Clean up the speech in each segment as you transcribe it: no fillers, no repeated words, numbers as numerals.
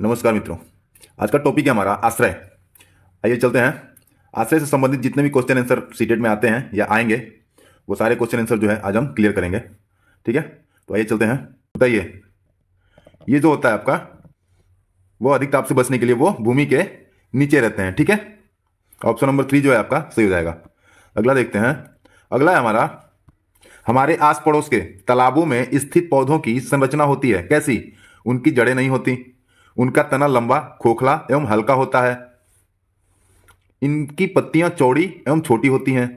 नमस्कार मित्रों। आज का टॉपिक है हमारा आश्रय। आइए चलते हैं। आश्रय से संबंधित जितने भी क्वेश्चन आंसर सीटेट में आते हैं या आएंगे वो सारे क्वेश्चन आंसर जो है आज हम क्लियर करेंगे। ठीक है, तो आइए चलते हैं। बताइए, ये जो होता है आपका वो अधिक ताप से बचने के लिए वो भूमि के नीचे रहते हैं। ठीक है, ऑप्शन नंबर 3 जो है आपका सही हो जाएगा। अगला देखते हैं। अगला है हमारा, हमारे आस पड़ोस के तालाबों में स्थित पौधों की संरचना होती है कैसी? उनकी जड़ें नहीं होती, उनका तना लंबा खोखला एवं हल्का होता है, इनकी पत्तियां चौड़ी एवं छोटी होती हैं,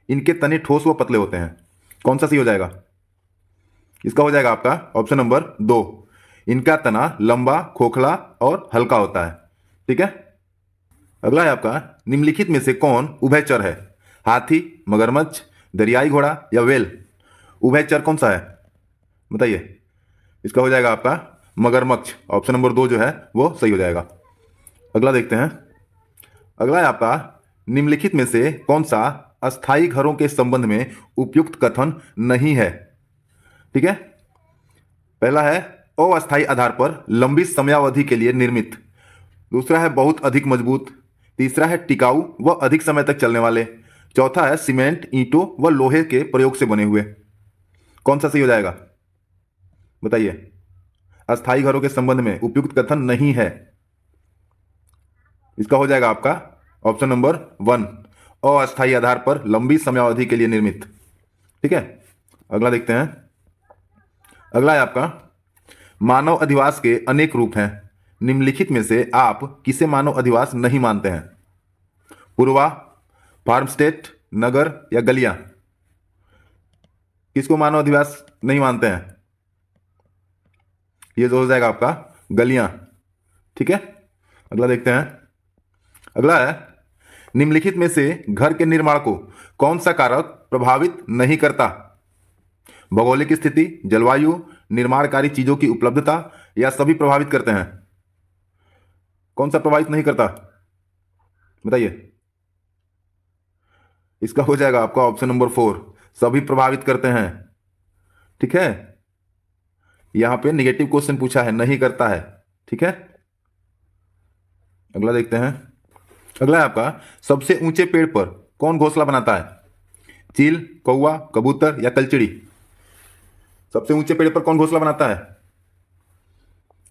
इनके तने ठोस व पतले होते हैं। कौन सा सही हो जाएगा? इसका हो जाएगा आपका ऑप्शन नंबर 2, इनका तना लंबा खोखला और हल्का होता है। ठीक है, अगला है आपका, निम्नलिखित में से कौन उभयचर है? हाथी, मगरमच्छ, दरियाई घोड़ा या वेल? उभयचर कौन सा है बताइए? इसका हो जाएगा आपका मगरमच्छ। ऑप्शन नंबर 2 जो है वो सही हो जाएगा। अगला देखते हैं। अगला है आपका, निम्नलिखित में से कौन सा अस्थायी घरों के संबंध में उपयुक्त कथन नहीं है? ठीक है, पहला है अस्थायी आधार पर लंबी समयावधि के लिए निर्मित, दूसरा है बहुत अधिक मजबूत, तीसरा है टिकाऊ व अधिक समय तक चलने वाले, चौथा है सीमेंट, ईंटों व लोहे के प्रयोग से बने हुए। कौन सा सही हो जाएगा बताइए? अस्थायी घरों के संबंध में उपयुक्त कथन नहीं है। इसका हो जाएगा आपका ऑप्शन नंबर 1, अस्थायी आधार पर लंबी समयावधि के लिए निर्मित। ठीक है, अगला देखते हैं। अगला है आपका, मानव अधिवास के अनेक रूप हैं, निम्नलिखित में से आप किसे मानव अधिवास नहीं मानते हैं? पुरवा, फार्म स्टेट, नगर या गलियां? किसको मानव अधिवास नहीं मानते हैं? ये जो हो जाएगा आपका गलियां। ठीक है, अगला देखते हैं। अगला है, निम्नलिखित में से घर के निर्माण को कौन सा कारक प्रभावित नहीं करता? भौगोलिक स्थिति, जलवायु, निर्माणकारी चीजों की उपलब्धता या सभी प्रभावित करते हैं? कौन सा प्रभावित नहीं करता बताइए? इसका हो जाएगा आपका ऑप्शन नंबर 4, सभी प्रभावित करते हैं। ठीक है, यहां पे नेगेटिव क्वेश्चन पूछा है, नहीं करता है। ठीक है, अगला देखते हैं। अगला है आपका, सबसे ऊंचे पेड़ पर कौन घोंसला बनाता है? चील, कौवा, कबूतर या कलचिड़ी? सबसे ऊंचे पेड़ पर कौन घोंसला बनाता है?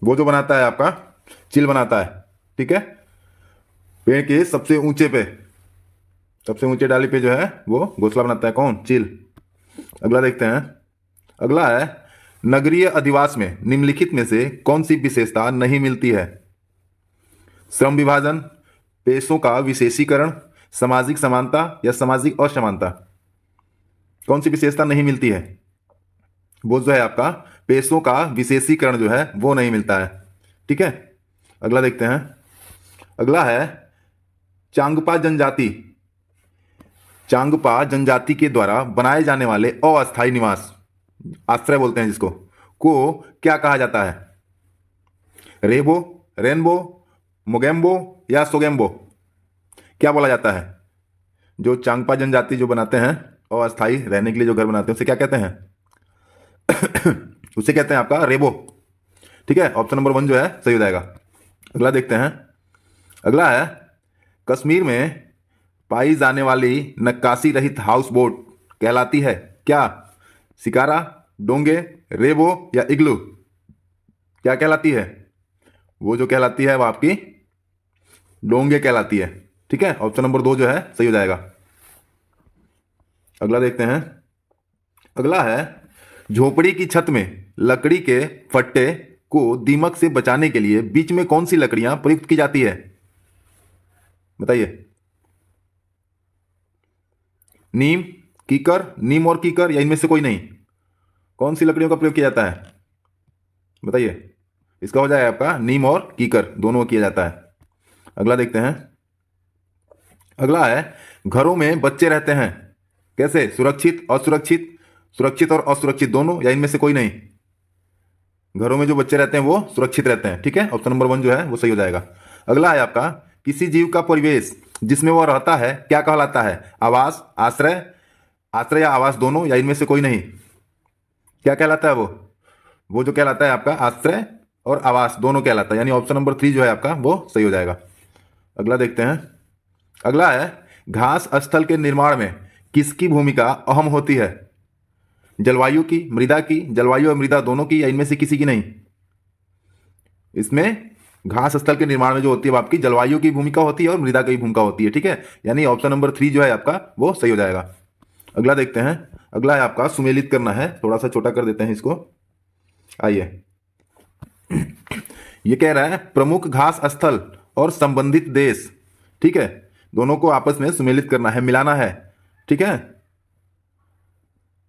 वो जो बनाता है आपका चील बनाता है। ठीक है, पेड़ के सबसे ऊंचे पे, सबसे ऊंचे डाली पे जो है वो घोंसला बनाता है कौन? चील। अगला देखते हैं। अगला है, नगरीय अधिवास में निम्नलिखित में से कौन सी विशेषता नहीं मिलती है? श्रम विभाजन, पेशों का विशेषीकरण, सामाजिक समानता या सामाजिक असमानता? कौन सी विशेषता नहीं मिलती है? वो जो है आपका पेशों का विशेषीकरण जो है वो नहीं मिलता है। ठीक है, अगला देखते हैं। अगला है, चांगपा जनजाति, चांगपा जनजाति के द्वारा बनाए जाने वाले अस्थायी निवास, आश्रय बोलते हैं जिसको, को क्या कहा जाता है? रेबो, रेनबो, मोगेम्बो या सोगेम्बो? क्या बोला जाता है? जो चांगपा जनजाति जो बनाते हैं अस्थायी रहने के लिए जो घर बनाते हैं उसे क्या कहते हैं? उसे कहते हैं आपका रेबो। ठीक है, ऑप्शन नंबर 1 जो है सही हो जाएगा। अगला देखते हैं। अगला है, कश्मीर में पाई जाने वाली नक्काशी रहित हाउस बोट कहलाती है क्या? शिकारा, डोंगे, रेबो या इग्लू? क्या कहलाती है? वो जो कहलाती है वो आपकी डोंगे कहलाती है। ठीक है, ऑप्शन नंबर 2 जो है सही हो जाएगा। अगला देखते हैं। अगला है, झोपड़ी की छत में लकड़ी के फट्टे को दीमक से बचाने के लिए बीच में कौन सी लकड़ियां प्रयुक्त की जाती है बताइए? नीम, कीकर, नीम और कीकर या इनमें से कोई नहीं? कौन सी लकड़ियों का प्रयोग किया जाता है बताइए? इसका हो जाएगा आपका नीम और कीकर, दोनों किया जाता है। अगला देखते हैं। अगला है, घरों में बच्चे रहते हैं कैसे? सुरक्षित, असुरक्षित, सुरक्षित और असुरक्षित दोनों या इनमें से कोई नहीं? घरों में जो बच्चे रहते हैं वो सुरक्षित रहते हैं। ठीक है, ऑप्शन नंबर 1 जो है वो सही हो जाएगा। अगला है आपका, किसी जीव का परिवेश जिसमें वह रहता है क्या कहलाता है? आवास, आश्रय, आश्रय या आवास दोनों या इनमें से कोई नहीं? क्या कहलाता है वो? वो जो कहलाता है आपका आश्रय और आवास दोनों कहलाता है, यानी ऑप्शन नंबर 3 जो है आपका वो सही हो जाएगा। अगला देखते हैं। अगला है घास स्थल के निर्माण में किसकी भूमिका अहम होती है? जलवायु की, मृदा की, जलवायु और मृदा दोनों की, या इनमें से किसी की नहीं? इसमें घास स्थल के निर्माण में जो होती है वो आपकी जलवायु की भूमिका होती है और मृदा की भूमिका होती है, ठीक है, यानी ऑप्शन नंबर 3 जो है आपका वो सही हो जाएगा। अगला देखते हैं। अगला है आपका सुमेलित करना है, थोड़ा सा छोटा कर देते हैं इसको। आइए, ये कह रहा है प्रमुख घास स्थल और संबंधित देश, ठीक है, दोनों को आपस में सुमेलित करना है, मिलाना है, ठीक है।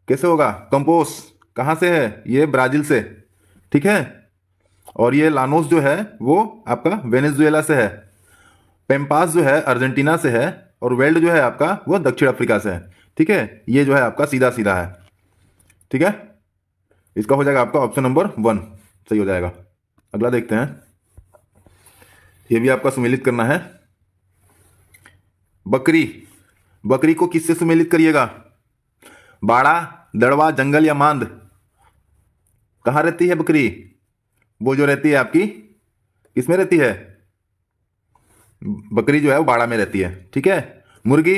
कैसे होगा? कंपोस कहां से है? ये ब्राजील से, ठीक है, और ये लानोस जो है वो आपका वेनेजुएला से है, पेम्पास जो है अर्जेंटीना से है, और वेल्ड जो है आपका वो दक्षिण अफ्रीका से है, ठीक है। ये जो है आपका सीधा सीधा है, ठीक है। इसका हो जाएगा आपका ऑप्शन नंबर 1 सही हो जाएगा। अगला देखते हैं। ये भी आपका सुमेलित करना है। बकरी, बकरी को किससे सुमेलित करिएगा? बाड़ा, दड़वा, जंगल या मांद? कहाँ रहती है बकरी? वो जो रहती है आपकी किसमें रहती है? बकरी जो है वो बाड़ा में रहती है, ठीक है। मुर्गी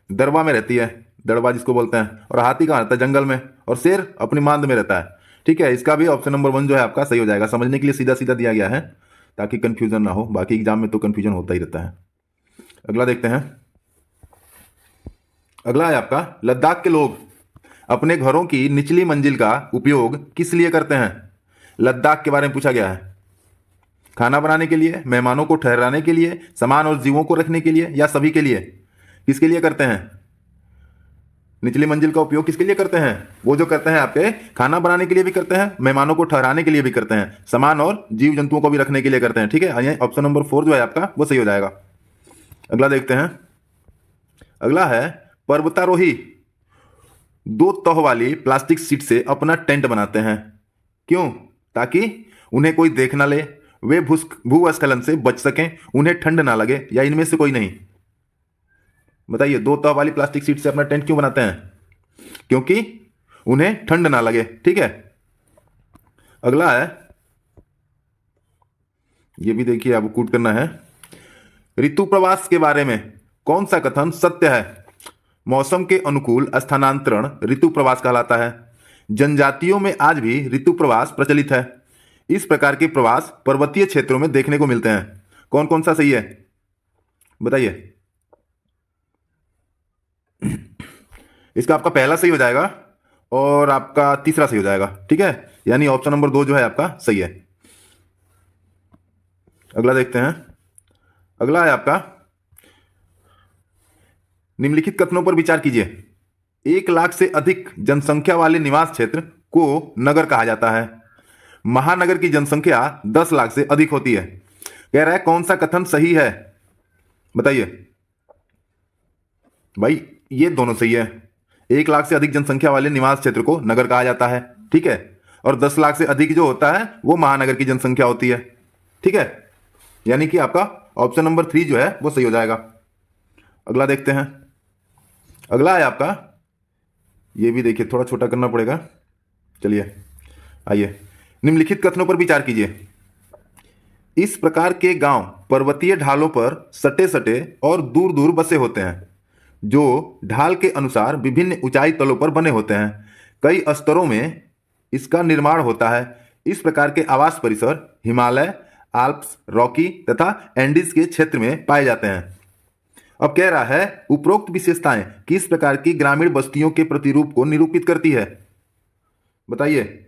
दरवा में रहती है, दड़वा जिसको बोलते हैं, और हाथी कहाँ रहता है? जंगल में, और शेर अपनी मांद में रहता है, ठीक है। इसका भी ऑप्शन नंबर 1 जो है आपका सही हो जाएगा। समझने के लिए सीधा सीधा दिया गया है ताकि कंफ्यूजन ना हो, बाकी एग्जाम में तो कंफ्यूजन होता ही रहता है। अगला देखते हैं। अगला है आपका लद्दाख के लोग अपने घरों की निचली मंजिल का उपयोग किस लिए करते हैं? लद्दाख के बारे में पूछा गया है। खाना बनाने के लिए, मेहमानों को ठहराने के लिए, सामान और जीवों को रखने के लिए, या सभी के लिए? किसके लिए करते हैं निचली मंजिल का उपयोग? किसके लिए करते हैं? वो जो करते हैं आपके खाना बनाने के लिए भी करते हैं, मेहमानों को ठहराने के लिए भी करते हैं, सामान और जीव जंतुओं को भी रखने के लिए करते हैं, ठीक है। ऑप्शन नंबर 4 जो है आपका वो सही हो जाएगा। अगला देखते हैं। अगला है पर्वतारोही 2 तह वाली प्लास्टिक शीट से अपना टेंट बनाते हैं, क्यों? ताकि उन्हें कोई देख ना ले, वे भूस्खलन से बच सकें, उन्हें ठंड ना लगे, या इनमें से कोई नहीं? बताइए, 2 तह वाली प्लास्टिक शीट से अपना टेंट क्यों बनाते हैं? क्योंकि उन्हें ठंड ना लगे, ठीक है। अगला है, ये भी देखिए आपको कूट करना है। ऋतु प्रवास के बारे में कौन सा कथन सत्य है? मौसम के अनुकूल स्थानांतरण ऋतु प्रवास कहलाता है। जनजातियों में आज भी ऋतु प्रवास प्रचलित है। इस प्रकार के प्रवास पर्वतीय क्षेत्रों में देखने को मिलते हैं। कौन कौन सा सही है बताइए? इसका आपका पहला सही हो जाएगा और आपका तीसरा सही हो जाएगा, ठीक है, यानी ऑप्शन नंबर 2 जो है आपका सही है। अगला देखते हैं। अगला है आपका निम्नलिखित कथनों पर विचार कीजिए। 1 लाख से अधिक जनसंख्या वाले निवास क्षेत्र को नगर कहा जाता है। महानगर की जनसंख्या 10 लाख से अधिक होती है। कह रहा है कौन सा कथन सही है बताइए? भाई ये दोनों सही है। 1 लाख से अधिक जनसंख्या वाले निवास क्षेत्र को नगर कहा जाता है, ठीक है, और 10 लाख से अधिक जो होता है वो महानगर की जनसंख्या होती है, ठीक है, यानी कि आपका ऑप्शन नंबर 3 जो है वो सही हो जाएगा। अगला देखते हैं। अगला है आपका, ये भी देखिए थोड़ा छोटा करना पड़ेगा, चलिए आइए। निम्नलिखित कथनों पर विचार कीजिए। इस प्रकार के गांव पर्वतीय ढालों पर सटे सटे और दूर दूर बसे होते हैं, जो ढाल के अनुसार विभिन्न ऊंचाई तलों पर बने होते हैं। कई स्तरों में इसका निर्माण होता है। इस प्रकार के आवास परिसर हिमालय, आल्प्स, रॉकी तथा एंडीज के क्षेत्र में पाए जाते हैं। अब कह रहा है उपरोक्त विशेषताएं किस प्रकार की ग्रामीण बस्तियों के प्रतिरूप को निरूपित करती है बताइए?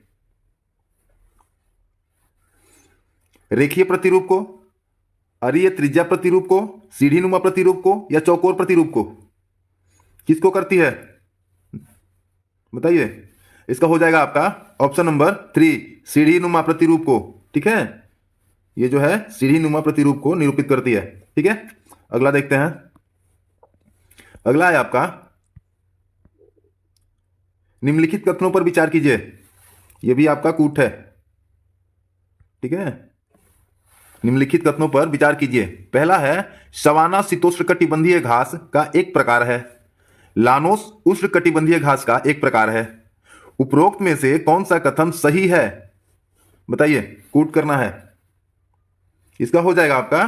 रेखीय प्रतिरूप को, अरीय त्रिज्या प्रतिरूप को, सीढ़ीनुमा प्रतिरूप को, या चौकोर प्रतिरूप को? किसको करती है बताइए? इसका हो जाएगा आपका ऑप्शन नंबर 3 सीढ़ीनुमा प्रतिरूप को, ठीक है, ये जो है सीढ़ीनुमा प्रतिरूप को निरूपित करती है, ठीक है। अगला देखते हैं। अगला है आपका निम्नलिखित कथनों पर विचार कीजिए। यह भी आपका कूट है, ठीक है। निम्नलिखित कथनों पर विचार कीजिए। पहला है सवाना शीतोष्णकटिबंधीय घास का एक प्रकार है। लानोस उष्णकटिबंधीय घास का एक प्रकार है। उपरोक्त में से कौन सा कथन सही है बताइए, कूट करना है। इसका हो जाएगा आपका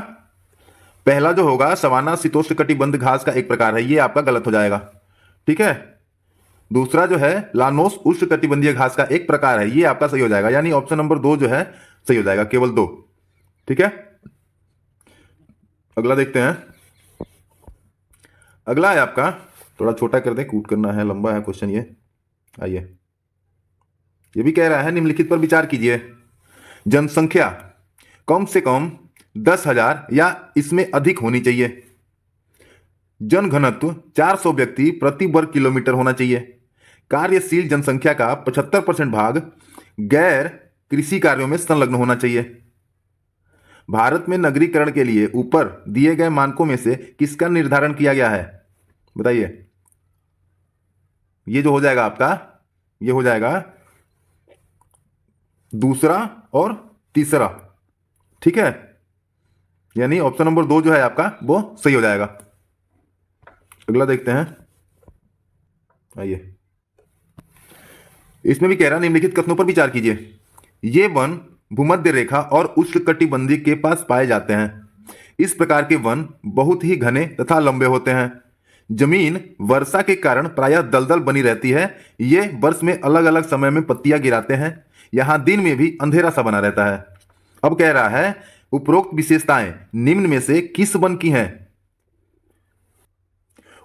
पहला जो होगा सवाना शीतोष्णकटिबंध घास का एक प्रकार है, ये आपका गलत हो जाएगा। ठीक है। दूसरा जो है लानोस उष्णकटिबंधीय घास का एक प्रकार है, ये आपका सही हो जाएगा, यानी ऑप्शन नंबर 2 जो है सही हो जाएगा, केवल 2। ठीक है। अगला देखते हैं। अगला है आपका, थोड़ा छोटा कर दें, कूट करना है, लंबा है क्वेश्चन ये। आइए, ये भी कह रहा है निम्नलिखित पर विचार कीजिए। जनसंख्या कम से कम 10,000 या इसमें अधिक होनी चाहिए। जनघनत्व 400 व्यक्ति प्रति वर्ग किलोमीटर होना चाहिए। कार्यशील जनसंख्या का 75% भाग गैर कृषि कार्यों में संलग्न होना चाहिए। भारत में नगरीकरण के लिए ऊपर दिए गए मानकों में से किसका निर्धारण किया गया है? बताइए। ये जो हो जाएगा आपका, ये हो जाएगा दूसरा और तीसरा। ठीक है, यानी ऑप्शन नंबर 2 जो है आपका वो सही हो जाएगा। अगला देखते हैं। आइए, इसमें भी कह रहा निम्नलिखित कथनों पर विचार कीजिए। ये वन भूमध्य रेखा और उष्णकटिबंधीय के पास पाए जाते हैं। इस प्रकार के वन बहुत ही घने तथा लंबे होते हैं। जमीन वर्षा के कारण प्रायः दलदल बनी रहती है। ये वर्ष में अलग अलग समय में पत्तियां गिराते हैं। यहां दिन में भी अंधेरा सा बना रहता है। अब कह रहा है उपरोक्त विशेषताएं निम्न में से किस वन की हैं?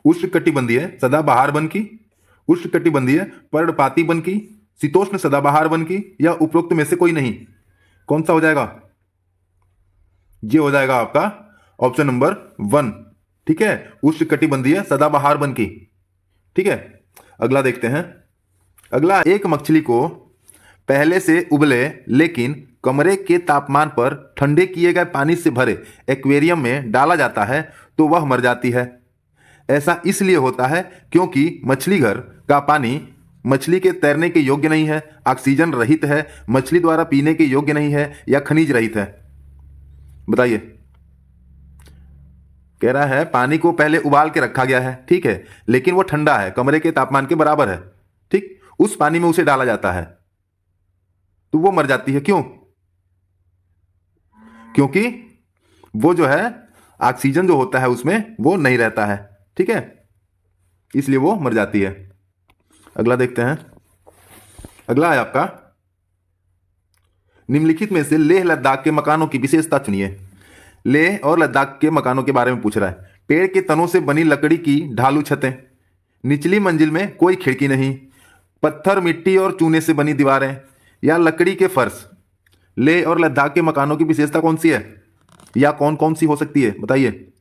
उष्णकटिबंधीय सदाबहार वन की, उष्णकटिबंधीय पर्णपाती वन की, शीतोष्ण सदाबहार वन की, या उपरोक्त में से कोई नहीं? कौन सा हो जाएगा? ये हो जाएगा आपका ऑप्शन नंबर 1। ठीक है, उष्णकटिबंधीय सदाबहार वन की। ठीक है। अगला देखते हैं। अगला, एक मछली को पहले से उबले लेकिन कमरे के तापमान पर ठंडे किए गए पानी से भरे एक्वेरियम में डाला जाता है तो वह मर जाती है। ऐसा इसलिए होता है क्योंकि मछली घर का पानी मछली के तैरने के योग्य नहीं है, ऑक्सीजन रहित है, मछली द्वारा पीने के योग्य नहीं है, या खनिज रहित है। बताइए। कह रहा है पानी को पहले उबाल के रखा गया है, ठीक है, लेकिन वो ठंडा है, कमरे के तापमान के बराबर है। ठीक, उस पानी में उसे डाला जाता है तो वो मर जाती है। क्यों? क्योंकि वो जो है ऑक्सीजन जो होता है उसमें वो नहीं रहता है। ठीक है, इसलिए वो मर जाती है। अगला देखते हैं। अगला है आपका, निम्नलिखित में से लेह लद्दाख के मकानों की विशेषता चुनिए। लेह और लद्दाख के मकानों के बारे में पूछ रहा है। पेड़ के तनों से बनी लकड़ी की ढालू छतें, निचली मंजिल में कोई खिड़की नहीं, पत्थर मिट्टी और चूने से बनी दीवारें, या लकड़ी के फर्श। लेह और लद्दाख के मकानों की विशेषता कौन सी है, या कौन कौन सी हो सकती है? बताइए।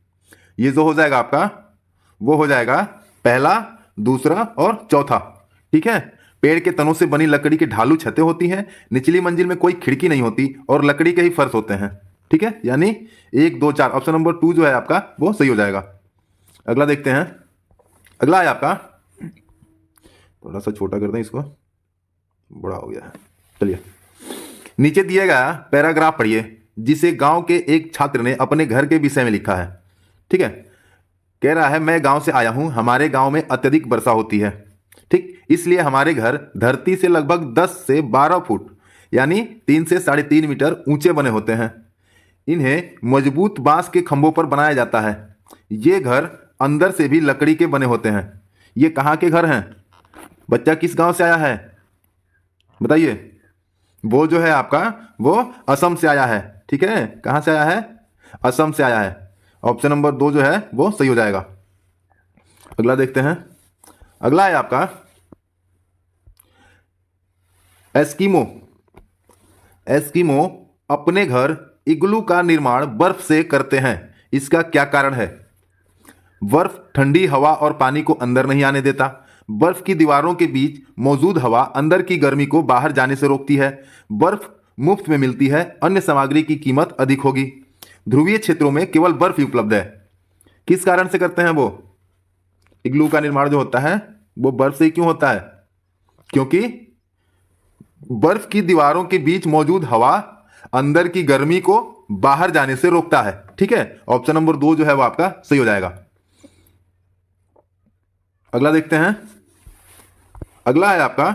ये जो हो जाएगा आपका वो हो जाएगा पहला, दूसरा और चौथा। ठीक है, पेड़ के तनों से बनी लकड़ी की ढालू छतें होती हैं, निचली मंजिल में कोई खिड़की नहीं होती और लकड़ी के ही फर्श होते हैं। ठीक है, यानी 1 2 4 ऑप्शन नंबर 2 जो है आपका वो सही हो जाएगा। अगला देखते हैं। अगला है आपका, थोड़ा सा छोटा कर दें इसको, बड़ा हो गया है। चलिए, नीचे दिया गया पैराग्राफ पढ़िए जिसे गांव के एक छात्र ने अपने घर के विषय में लिखा है। ठीक है, कह रहा है मैं गांव से आया हूं, हमारे गांव में अत्यधिक वर्षा होती है। ठीक, इसलिए हमारे घर धरती से लगभग 10 से 12 फुट यानी 3 से 3.5 मीटर ऊंचे बने होते हैं। इन्हें मजबूत बांस के खंभों पर बनाया जाता है। ये घर अंदर से भी लकड़ी के बने होते हैं। ये कहाँ के घर हैं? बच्चा किस गांव से आया है? बताइए। वो जो है आपका वो असम से आया है। ठीक है, कहाँ से आया है? असम से आया है। ऑप्शन नंबर 2 जो है वो सही हो जाएगा। अगला देखते हैं। अगला है आपका एस्किमो। एस्किमो अपने घर इग्लू का निर्माण बर्फ से करते हैं। इसका क्या कारण है? बर्फ ठंडी हवा और पानी को अंदर नहीं आने देता। बर्फ की दीवारों के बीच मौजूद हवा अंदर की गर्मी को बाहर जाने से रोकती है। बर्फ मुफ्त में मिलती है, अन्य सामग्री की कीमत अधिक होगी। ध्रुवीय क्षेत्रों में केवल बर्फ ही उपलब्ध है। किस कारण से करते हैं वो? इग्लू का निर्माण जो होता है वो बर्फ से ही क्यों होता है? क्योंकि बर्फ की दीवारों के बीच मौजूद हवा अंदर की गर्मी को बाहर जाने से रोकता है। ठीक है, ऑप्शन नंबर 2 जो है वो आपका सही हो जाएगा। अगला देखते हैं। अगला है आपका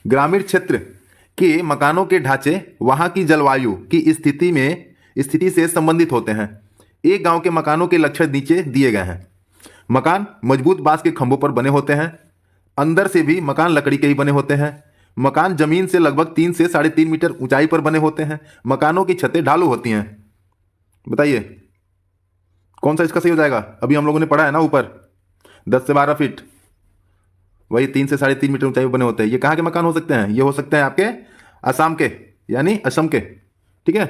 ग्रामीण क्षेत्र कि मकानों के ढांचे वहां की जलवायु की स्थिति से संबंधित होते हैं। एक गांव के मकानों के लक्षण नीचे दिए गए हैं। मकान मजबूत बांस के खंभों पर बने होते हैं। अंदर से भी मकान लकड़ी के ही बने होते हैं। मकान जमीन से लगभग 3 से 3.5 मीटर ऊंचाई पर बने होते हैं। मकानों की छतें ढालू होती हैं। बताइए कौन सा इसका सही हो जाएगा? अभी हम लोगों ने पढ़ा है ना ऊपर 10 से 12 फीट, वही 3 से 3.5 मीटर ऊंचाई पर बने होते हैं। ये कहाँ के मकान हो सकते हैं? ये हो सकते हैं आपके असम के, यानी असम के। ठीक है।